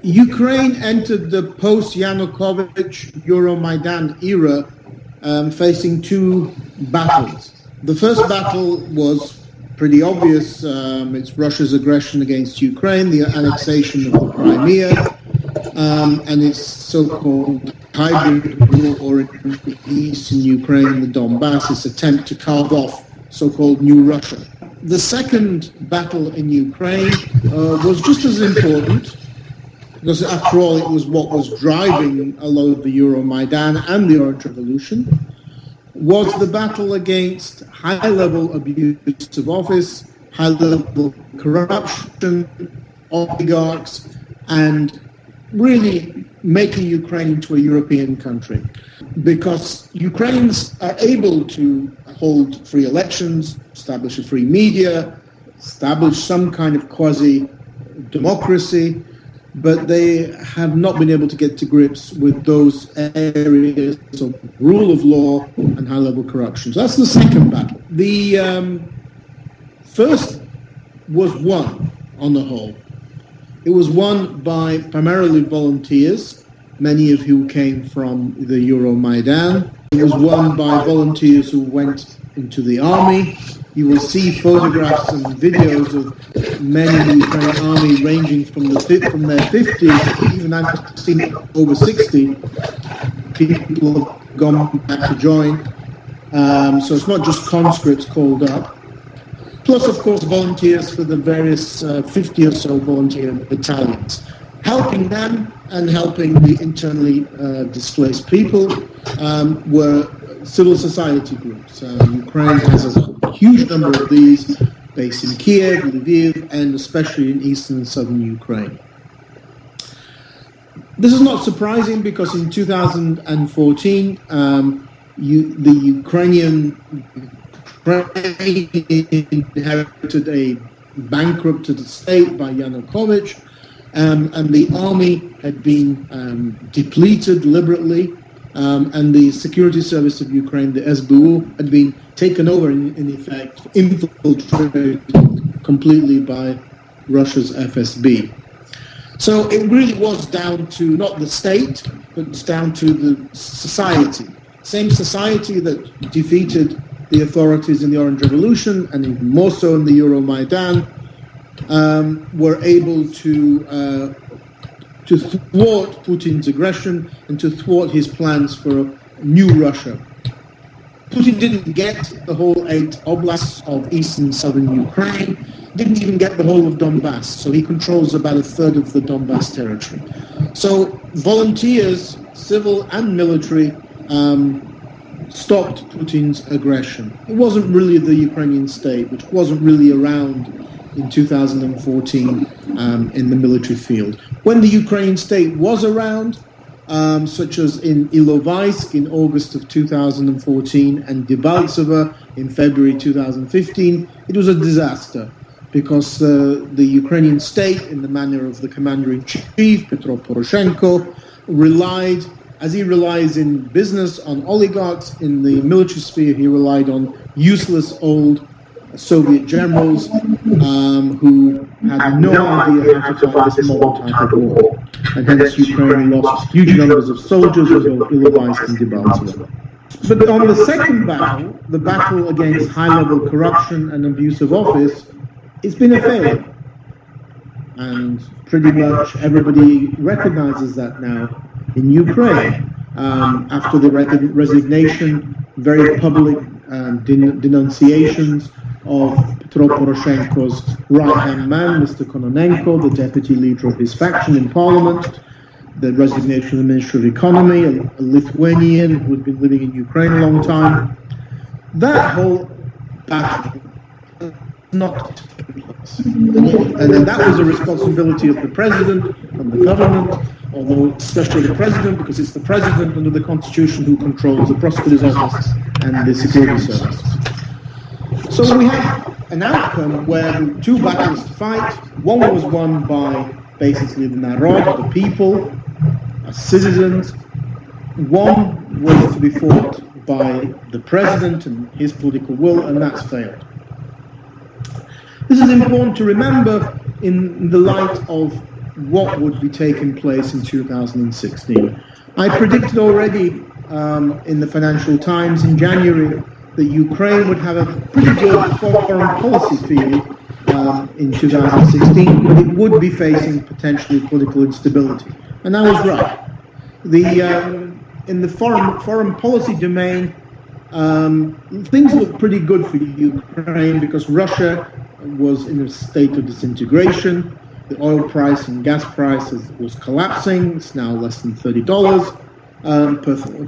Ukraine entered the post-Yanukovych Euromaidan era facing two battles. The first battle was pretty obvious. It's Russia's aggression against Ukraine, the annexation of the Crimea, and its so-called hybrid war in eastern Ukraine, the Donbas, its attempt to carve off so-called New Russia. The second battle in Ukraine was just as important, because after all it was what was driving a lot of the Euromaidan and the Orange Revolution, was the battle against high-level abuse of office, high-level corruption, oligarchs, and really making Ukraine into a European country. Because Ukrainians are able to hold free elections, establish a free media, establish some kind of quasi-democracy, but they have not been able to get to grips with those areas of rule of law and high-level corruption. So that's the second battle. The first was won on the whole. It was won by primarily volunteers, many of who came from the Euromaidan. It was won by volunteers who went into the army. You will see photographs and videos of men in the Ukrainian army ranging from their 50s, even I've seen over 60. People have gone back to join. So it's not just conscripts called up. Plus, of course, volunteers for the various 50 or so volunteer battalions. Helping them and helping the internally displaced people were civil society groups. Ukraine has a huge number of these based in Kiev, Lviv, and especially in eastern and southern Ukraine. This is not surprising because in 2014, the Ukrainian inherited a bankrupted state by Yanukovych, and the army had been depleted deliberately, and the security service of Ukraine, the SBU, had been taken over, in effect, infiltrated completely by Russia's FSB. So it really was down to not the state, but it's down to the society. Same society that defeated the authorities in the Orange Revolution, and even more so in the Euromaidan, were able to thwart Putin's aggression and to thwart his plans for a new Russia. Putin didn't get the whole 8 oblasts of eastern and southern Ukraine, didn't even get the whole of Donbas, so he controls about a third of the Donbas territory. So volunteers, civil and military, stopped Putin's aggression. It wasn't really the Ukrainian state, which wasn't really around in 2014 in the military field. When the Ukrainian state was around, such as in Ilovaisk in August of 2014 and Debaltseve in February 2015, it was a disaster because the Ukrainian state, in the manner of the commander-in-chief, Poroshenko, relied, as he relies in business on oligarchs, in the military sphere he relied on useless old Soviet generals who had no idea how to fight this modern type of war. And hence Ukraine lost huge numbers of soldiers in both Ilovaisk and Debaltseve. But on the second battle, the battle against high-level corruption and abuse of office, it's been a failure. And pretty much everybody recognizes that now in Ukraine. After the resignation, very public denunciations of Poroshenko's right-hand man, Mr. Kononenko, the deputy leader of his faction in parliament, the resignation of the Ministry of Economy, a Lithuanian who had been living in Ukraine a long time. That whole battle not taking place. And then that was a responsibility of the president and the government, although especially the president, because it's the president under the constitution who controls the prosecutor's office and the security service. So we have an outcome where two battles to fight. One was won by basically the narod, the people, as citizens. One was to be fought by the president and his political will, and that's failed. This is important to remember in the light of what would be taking place in 2016. I predicted already in the Financial Times in January that Ukraine would have a pretty good foreign policy field in 2016, but it would be facing potentially political instability. And I was right. In the foreign policy domain, things look pretty good for Ukraine because Russia was in a state of disintegration. The oil price and gas price was collapsing. It's now less than $30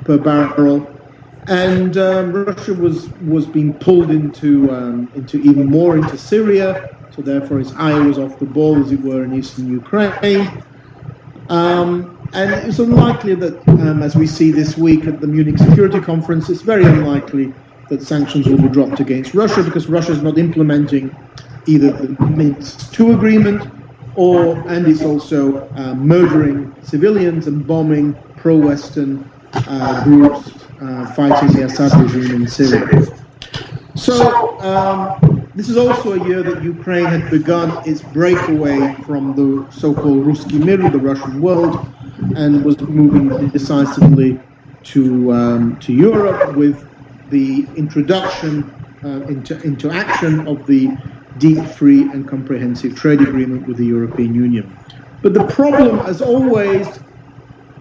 per barrel. And Russia was being pulled into even more into Syria. So therefore its eye was off the ball, as it were, in eastern Ukraine. And it's unlikely that, as we see this week at the Munich Security Conference, it's very unlikely that sanctions will be dropped against Russia because Russia is not implementing either the Minsk II agreement and it's also murdering civilians and bombing pro-Western groups fighting the Assad regime in Syria. So this is also a year that Ukraine had begun its breakaway from the so-called Ruski Mir, the Russian world, and was moving decisively to Europe with the introduction into action of the deep, free and comprehensive trade agreement with the European Union. But the problem, as always,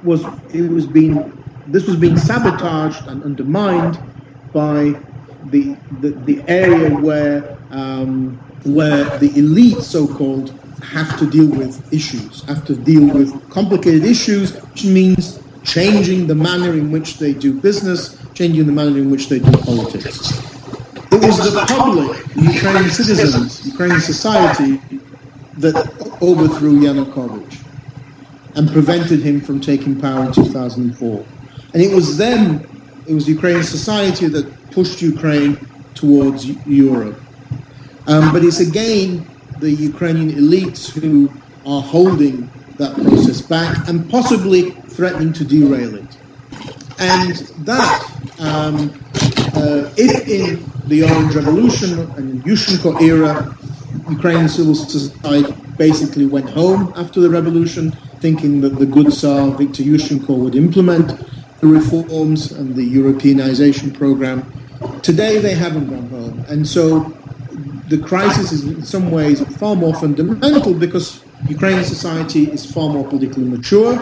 was this was being sabotaged and undermined by the area where the elite, so-called, have to deal with issues, have to deal with complicated issues, which means changing the manner in which they do business, changing the manner in which they do politics. It was the public, Ukrainian citizens, Ukrainian society, that overthrew Yanukovych and prevented him from taking power in 2004. And it was Ukrainian society that pushed Ukraine towards Europe. But it's again the Ukrainian elites who are holding that process back and possibly threatening to derail it. And that, if in the Orange Revolution and Yushchenko era, Ukrainian civil society basically went home after the revolution, thinking that the good Tsar, Viktor Yushchenko, would implement the reforms and the Europeanization program. Today they haven't gone home. And so the crisis is in some ways far more fundamental because Ukrainian society is far more politically mature,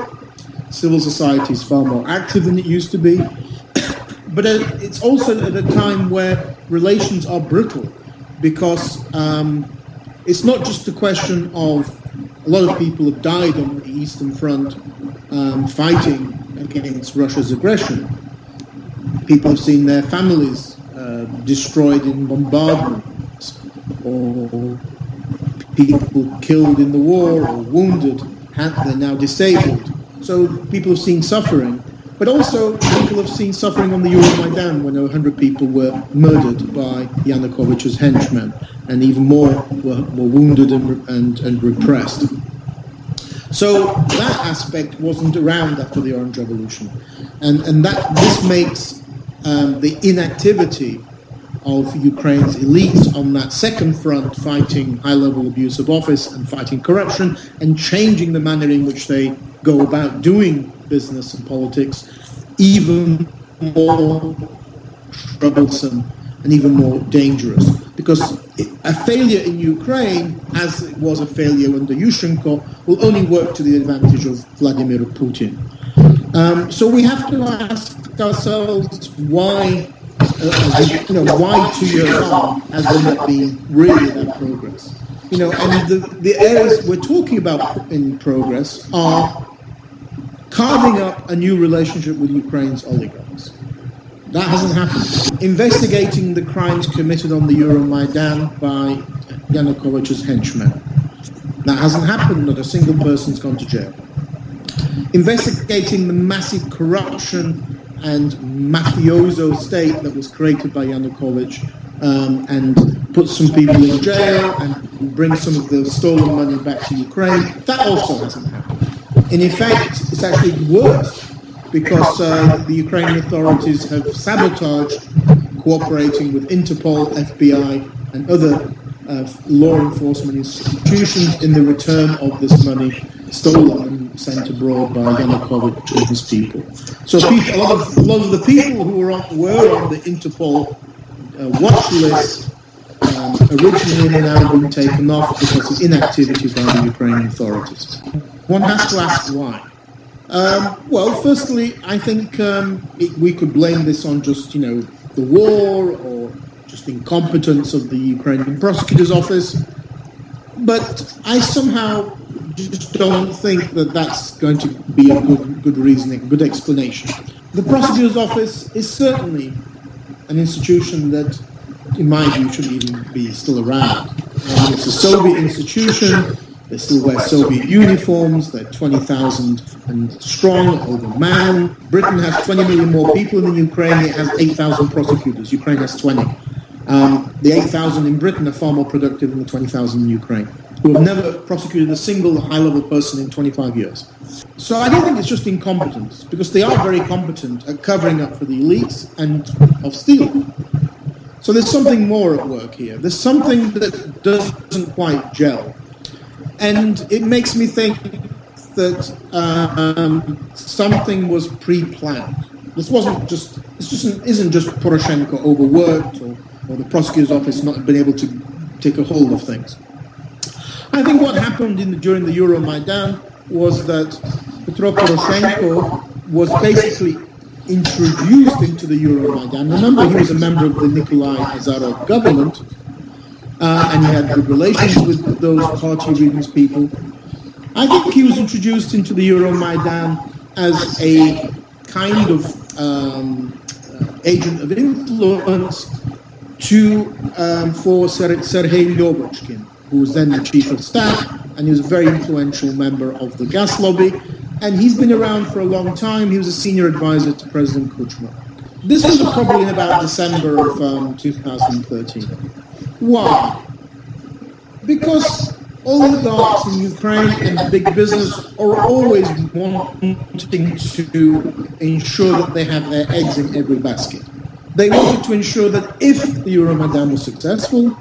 civil society is far more active than it used to be, but it's also at a time where relations are brittle because it's not just a question of a lot of people have died on the Eastern Front fighting against Russia's aggression. People have seen their families destroyed in bombardments, or people killed in the war or wounded, they're now disabled. So people have seen suffering, but also people have seen suffering on the Euromaidan when 100 people were murdered by Yanukovych's henchmen, and even more were wounded and repressed. So that aspect wasn't around after the Orange Revolution, and this makes the inactivity of Ukraine's elites on that second front, fighting high-level abuse of office and fighting corruption and changing the manner in which they go about doing business and politics, even more troublesome and even more dangerous. Because a failure in Ukraine, as it was a failure under Yushchenko, will only work to the advantage of Vladimir Putin. So we have to ask ourselves why 2 years on has there not been really that progress? And the areas we're talking about in progress are carving up a new relationship with Ukraine's oligarchs. That hasn't happened. Investigating the crimes committed on the Euromaidan by Yanukovych's henchmen. That hasn't happened. Not a single person's gone to jail. Investigating the massive corruption and mafioso state that was created by Yanukovych and put some people in jail and bring some of the stolen money back to Ukraine. That also hasn't happened. In effect, it's actually worse because the Ukrainian authorities have sabotaged cooperating with Interpol, FBI and other law enforcement institutions in the return of this money stolen and sent abroad by Yanukovych and his people. So a lot of the people who were on the Interpol watch list originally are now being taken off because of inactivity by the Ukrainian authorities. One has to ask why. Well, firstly, I think we could blame this on just, the war or just incompetence of the Ukrainian prosecutor's office. But I somehow just don't think that that's going to be a good reasoning, good explanation. The prosecutor's office is certainly an institution that, in my view, shouldn't even be still around. It's a Soviet institution. They still wear Soviet uniforms. They're 20,000 and strong, overmanned. Britain has 20 million more people in Ukraine. It has 8,000 prosecutors. Ukraine has 20. The 8,000 in Britain are far more productive than the 20,000 in Ukraine, who have never prosecuted a single high-level person in 25 years. So I don't think it's just incompetence, because they are very competent at covering up for the elites and of stealing. So there's something more at work here. There's something that doesn't quite gel. And it makes me think that something was pre-planned. This isn't just Poroshenko overworked or the prosecutor's office not been able to take a hold of things. I think what happened during the Euromaidan was that Petro Poroshenko was basically introduced into the Euromaidan. Remember, he was a member of the Nikolai Azarov government, and he had good relations with those party-ridden people. I think he was introduced into the Euromaidan as a kind of agent of influence for Sergei Lyobochkin, who was then the chief of staff, and he was a very influential member of the gas lobby. And he's been around for a long time. He was a senior advisor to President Kuchma. This was probably in about December of 2013. Why? Because oligarchs in Ukraine and big business are always wanting to ensure that they have their eggs in every basket. They wanted to ensure that if the Euromaidan was successful,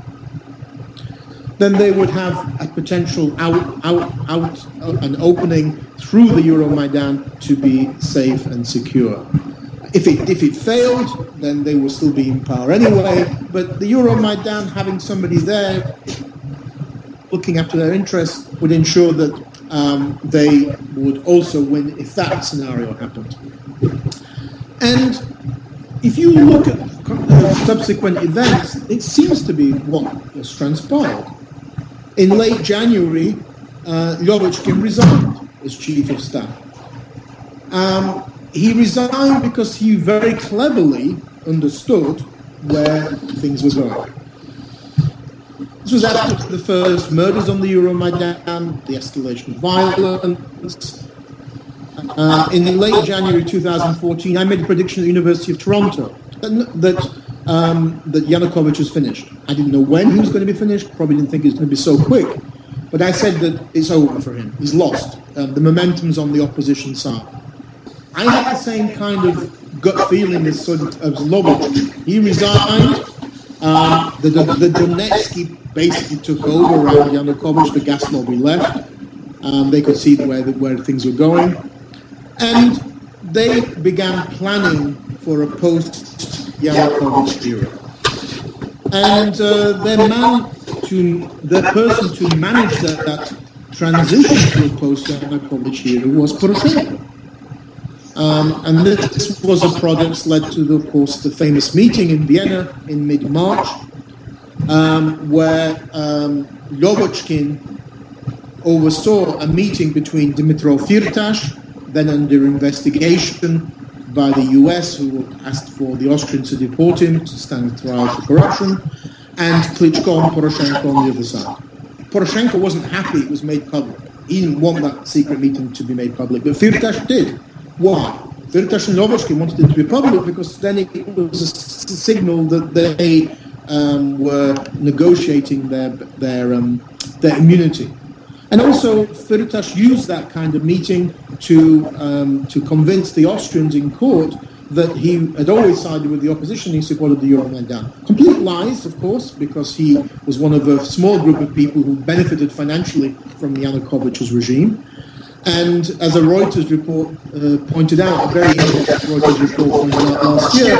then they would have a potential an opening through the Euromaidan to be safe and secure. If it failed, then they would still be in power anyway. But the Euromaidan, having somebody there looking after their interests, would ensure that they would also win if that scenario happened. And if you look at subsequent events, it seems to be what has transpired. In late January, Lyobochkin resigned as chief of staff. He resigned because he very cleverly understood where things were going. This was after the first murders on the Euromaidan, the escalation of violence. In late January 2014, I made a prediction at the University of Toronto that Yanukovych is finished. I didn't know when he was going to be finished, probably didn't think it was going to be so quick, but I said that it's over for him. He's lost. The momentum's on the opposition side. I had the same kind of gut feeling as Lyobochkin. He resigned. The Donetsky basically took over around Yanukovych. The gas lobby left. They could see where things were going. And they began planning for a post-Yanukovych era. And the person to manage that transition to a post-Yanukovych era was Poroshenko. And this was a product led to, of course, the famous meeting in Vienna in mid-March, where Lyobochkin oversaw a meeting between Dmytro Firtash, then under investigation by the US, who asked for the Austrians to deport him to stand trial for corruption, and Klitschko and Poroshenko on the other side. Poroshenko wasn't happy it was made public. He didn't want that secret meeting to be made public, but Firtash did. Why? Firtash and Lyobochkin wanted it to be public because then it was a signal that they were negotiating their immunity. And also, Firtash used that kind of meeting to convince the Austrians in court that he had always sided with the opposition. He supported the Euromaidan. Complete lies, of course, because he was one of a small group of people who benefited financially from Yanukovych's regime. And as a Reuters report pointed out, a very in-depth Reuters report pointed out last year,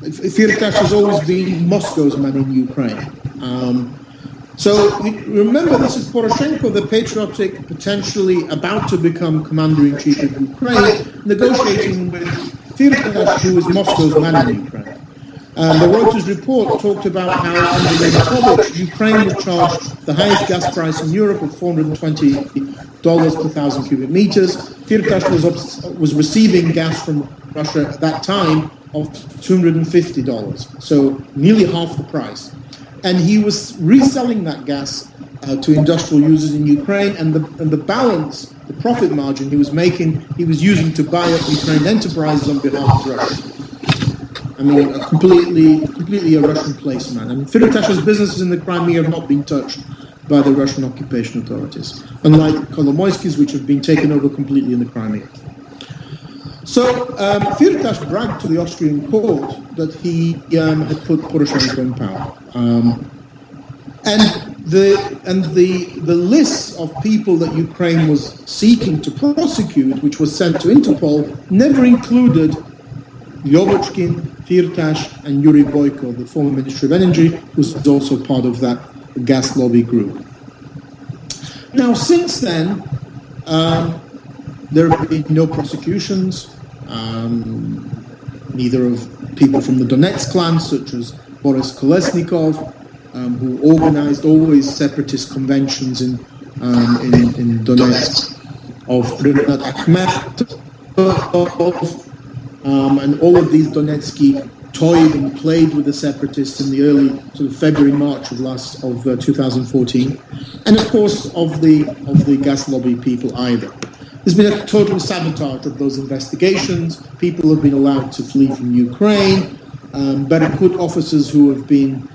Firtash has always been Moscow's man in Ukraine. So remember, this is Poroshenko, the patriotic, potentially about to become commander-in-chief of Ukraine, negotiating with Firtash, who is Moscow's man in Ukraine. The Reuters report talked about how under Yanukovych, Ukraine would charge the highest gas price in Europe of $420 per thousand cubic meters. Firtash was receiving gas from Russia at that time of $250, so nearly half the price. And he was reselling that gas to industrial users in Ukraine, and the balance, the profit margin he was making, he was using to buy up Ukrainian enterprises on behalf of Russia. I mean, completely a Russian placeman. And Firtash's businesses in the Crimea have not been touched by the Russian occupation authorities, unlike Kolomoisky's, which have been taken over completely in the Crimea. So Firtash bragged to the Austrian court that he had put Poroshenko in power, and the list of people that Ukraine was seeking to prosecute, which was sent to Interpol, never included Lyovochkin, Firtash, and Yuri Boyko, the former Minister of Energy, who was also part of that gas lobby group. Now, since then, there have been no prosecutions, neither of people from the Donetsk clan, such as Boris Kolesnikov, who organized always separatist conventions in Donetsk, of Renat Akhmetov, and all of these Donetsky toyed and played with the separatists in the early sort of February, March of 2014, and of course of the gas lobby people either. There's been a total sabotage of those investigations. People have been allowed to flee from Ukraine. Berkut officers who have been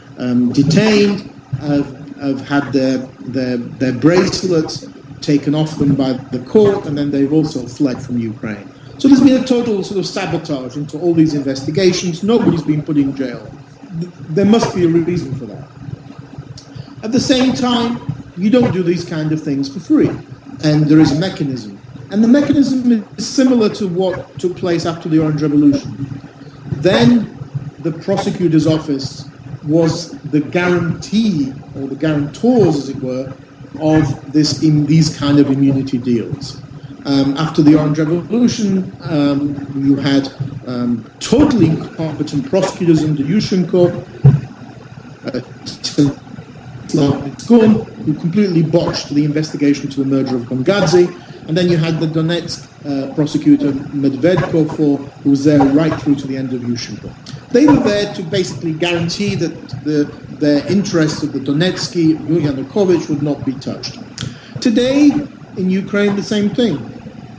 detained have had their bracelets taken off them by the court, and then they've also fled from Ukraine. So there's been a total sort of sabotage into all these investigations. Nobody's been put in jail. There must be a reason for that. At the same time, you don't do these kind of things for free, and there is a mechanism. And the mechanism is similar to what took place after the Orange Revolution. Then the prosecutor's office was the guarantee, or the guarantors, as it were, of this in these kind of immunity deals. After the Orange Revolution, you had totally incompetent prosecutors under Yushchenko, who completely botched the investigation to the murder of Gongadze, and then you had the Donetsk prosecutor Medvedko, who was there right through to the end of Yushchenko. They were there to basically guarantee that the interests of the Donetsky, Yanukovych, would not be touched. Today, in Ukraine, the same thing.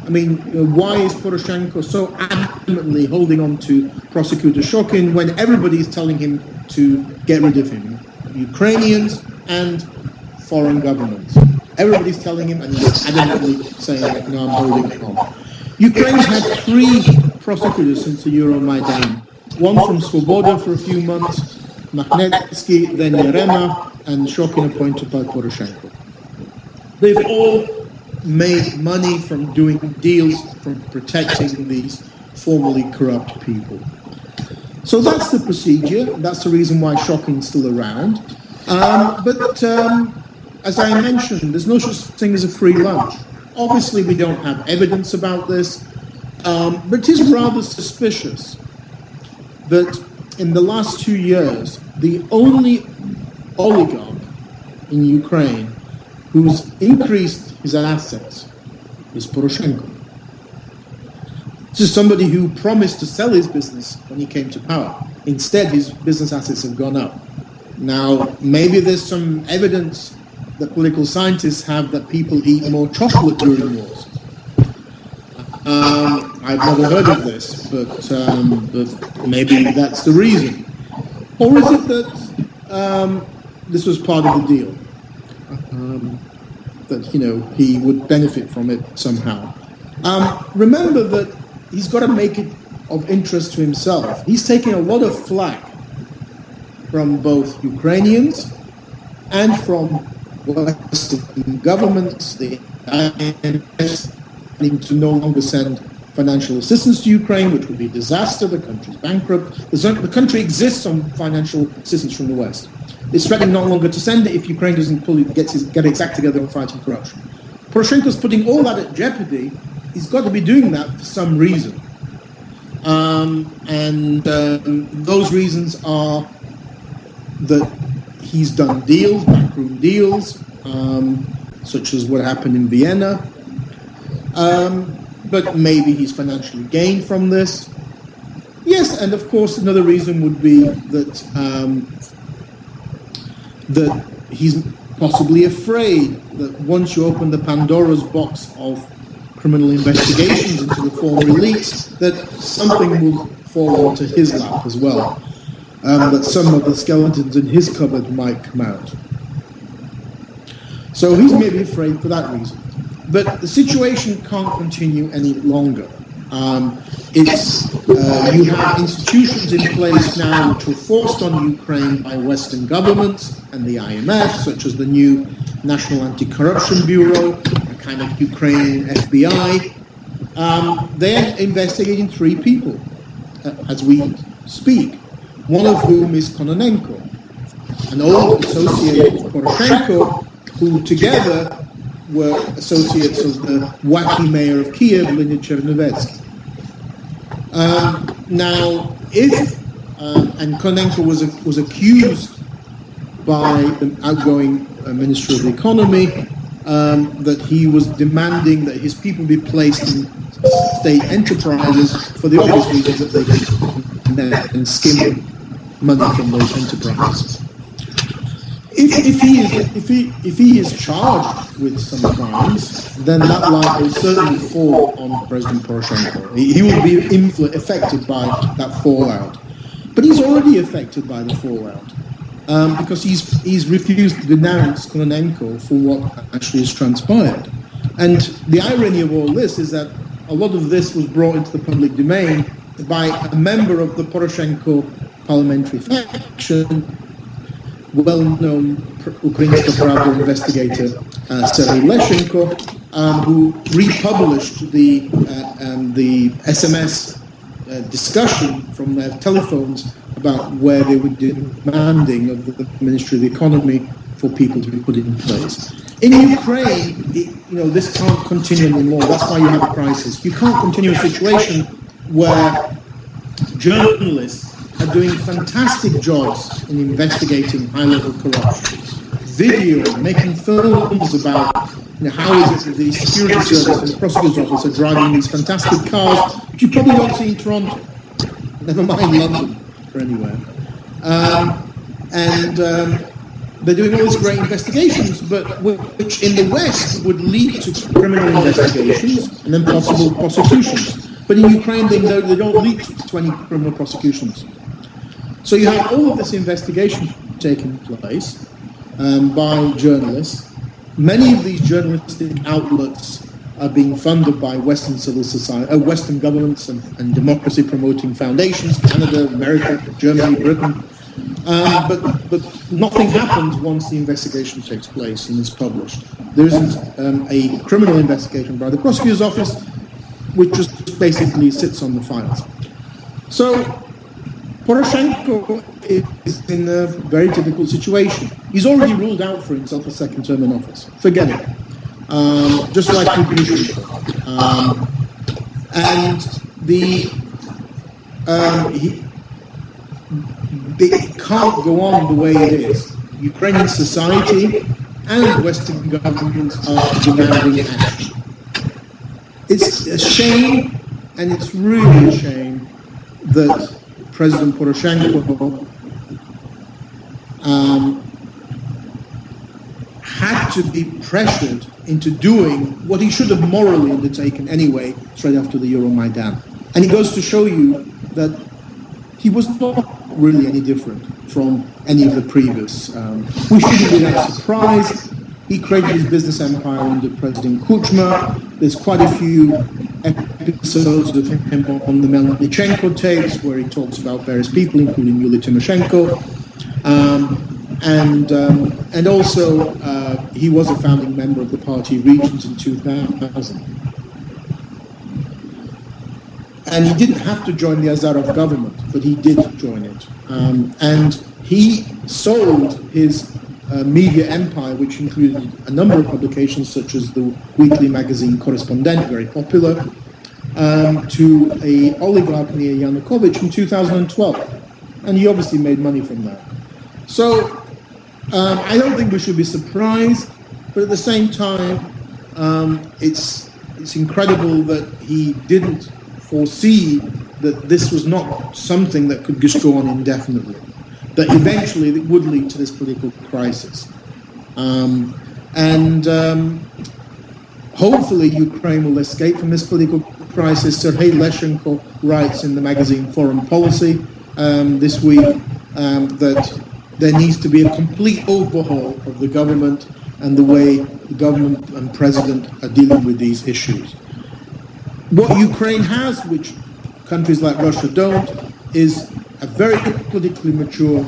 I mean, why is Poroshenko so adamantly holding on to Prosecutor Shokin when everybody is telling him to get rid of him? Ukrainians and foreign governments. Everybody's telling him, and he's adamantly saying, no, I'm holding on. Ukraine's had 3 prosecutors since the Euromaidan. One from Svoboda for a few months, Magnetsky, then Yerema, and Shokin appointed by Poroshenko. They've all made money from doing deals, from protecting these formerly corrupt people. So that's the procedure. That's the reason why Shokin's still around. But as I mentioned, there's no such thing as a free lunch. Obviously, we don't have evidence about this, but it is rather suspicious that in the last 2 years, the only oligarch in Ukraine who's increased his assets is Poroshenko. This is somebody who promised to sell his business when he came to power. Instead, his business assets have gone up. Now, maybe there's some evidence that political scientists have that people eat more chocolate during wars. I've never heard of this, but maybe that's the reason. Or is it that this was part of the deal? That, you know, he would benefit from it somehow. Remember that he's got to make it of interest to himself. He's taking a lot of flack from both Ukrainians and from Western governments, the IMF, threatening to no longer send financial assistance to Ukraine, which would be a disaster. The country's bankrupt. The country exists on financial assistance from the West. It's threatening no longer to send it if Ukraine doesn't fully get its act together on fighting corruption. Poroshenko's putting all that at jeopardy. He's got to be doing that for some reason. Those reasons are that he's done deals, backroom deals, such as what happened in Vienna. But maybe he's financially gained from this. Yes, and of course another reason would be that that he's possibly afraid that once you open the Pandora's box of criminal investigations into the former elites, that something will fall onto his lap as well, that some of the skeletons in his cupboard might come out. So he's maybe afraid for that reason. But the situation can't continue any longer. You have institutions in place now which were forced on Ukraine by Western governments and the IMF, such as the new National Anti-Corruption Bureau, a kind of Ukrainian FBI. They're investigating 3 people as we speak, one of whom is Kononenko, an old associate of Poroshenko, who together were associates of the wacky mayor of Kiev, Leonid Chernovetsky. Now, and Kononenko was accused by the outgoing Minister of the Economy that he was demanding that his people be placed in state enterprises for the obvious reasons that they can skim money from those enterprises. If he is charged with some crimes, then that light will certainly fall on President Poroshenko. He will be affected by that fallout. But he's already affected by the fallout because he's refused to denounce Kononenko for what actually has transpired. And the irony of all this is that a lot of this was brought into the public domain by a member of the Poroshenko parliamentary faction, well-known Ukrainian investigator Sergei Leshenko, who republished the SMS discussion from their telephones about where they were demanding of the Ministry of the Economy for people to be put in place. In Ukraine, this can't continue anymore. That's why you have a crisis. You can't continue a situation where journalists are doing fantastic jobs in investigating high-level corruption. Video, making films about how is it that the security service and the prosecutor's office are driving these fantastic cars, which you probably won't see in Toronto, never mind London or anywhere. They're doing all these great investigations, but which in the West would lead to criminal investigations and then possible prosecutions. But in Ukraine, they don't lead to any criminal prosecutions. So you have all of this investigation taking place by journalists. Many of these journalistic outlets are being funded by Western civil society, Western governments and democracy-promoting foundations, Canada, America, Germany, Britain. But nothing happens once the investigation takes place and is published. There isn't a criminal investigation by the prosecutor's office, which just basically sits on the files. So Poroshenko is in a very difficult situation. He's already ruled out for himself a second term in office. Forget it. Just like Putin. It can't go on the way it is. Ukrainian society and Western governments are demanding action. It's a shame, and it's really a shame that President Poroshenko had to be pressured into doing what he should have morally undertaken anyway, straight after the Euromaidan. And it goes to show you that he was not really any different from any of the previous. We shouldn't be that surprised. He created his business empire under President Kuchma. There's quite a few episodes of him on the Melnichenko tapes where he talks about various people, including Yulia Tymoshenko. And also, he was a founding member of the party Regions in 2000. And he didn't have to join the Azarov government, but he did join it. And he sold his media empire, which included a number of publications such as the weekly magazine Correspondent, very popular, to an oligarch near Yanukovych in 2012. And he obviously made money from that. So I don't think we should be surprised, but at the same time, it's incredible that he didn't foresee that this was not something that could just go on indefinitely, that eventually it would lead to this political crisis. Hopefully Ukraine will escape from this political crisis. Sergei Leshenko writes in the magazine Foreign Policy this week that there needs to be a complete overhaul of the government and the way the government and president are dealing with these issues. What Ukraine has, which countries like Russia don't, is a very politically mature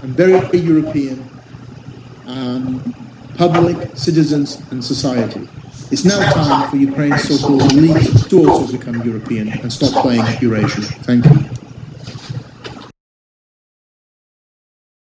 and very European public, citizens and society. It's now time for Ukraine's so-called elite to also become European and stop playing Eurasian. Thank you.